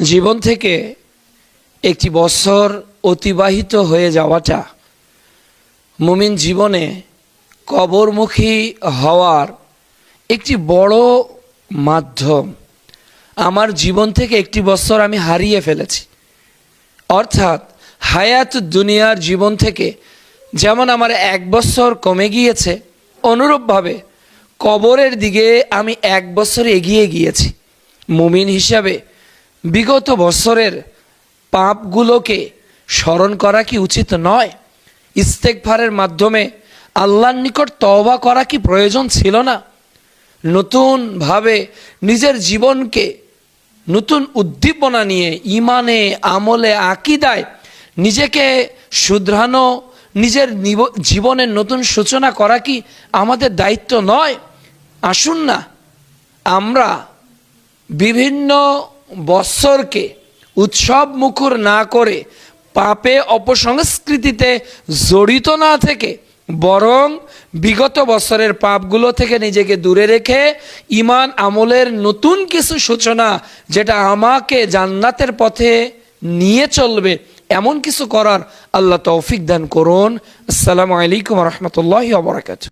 জীবন থেকে একটি বছর অতিবাহিত হয়ে যাওয়াটা মুমিন জীবনে কবরমুখী হওয়ার একটি বড় মাধ্যম। আমার জীবন থেকে একটি বছর আমি হারিয়ে ফেলেছি, অর্থাৎ হায়াত দুনিয়ার জীবন থেকে যেমন আমার এক বছর কমে গিয়েছে, অনুরূপভাবে কবরের দিকে আমি এক বছর এগিয়ে গিয়েছি। মুমিন হিসাবে বিগত বছরের পাপগুলোকে স্মরণ করা কি উচিত নয়? ইস্তেগফারের মাধ্যমে আল্লাহর নিকট তওবা করা কি প্রয়োজন ছিল না? নতুনভাবে নিজের জীবনকে নতুন উদ্দীপনা নিয়ে ইমানে, আমলে, আকীদায় নিজেকে শুধরানো, নিজের জীবনের নতুন সূচনা করা কি আমাদের দায়িত্ব নয়? আসুন না আমরা বিভিন্ন বৎসরকে উৎসব মুখর না করে, পাপে অপসংস্কৃতিতে জড়িত না থেকে, বরং বিগত বছরের পাপগুলো থেকে নিজেকে দূরে রেখে ঈমান আমলের নতুন কিছু সূচনা, যেটা আমাকে জান্নাতের পথে নিয়ে চলবে, এমন কিছু করার আল্লাহ তৌফিক দান করুন। আসসালামু আলাইকুম ওয়া রাহমাতুল্লাহি ওয়া বারাকাতুহু।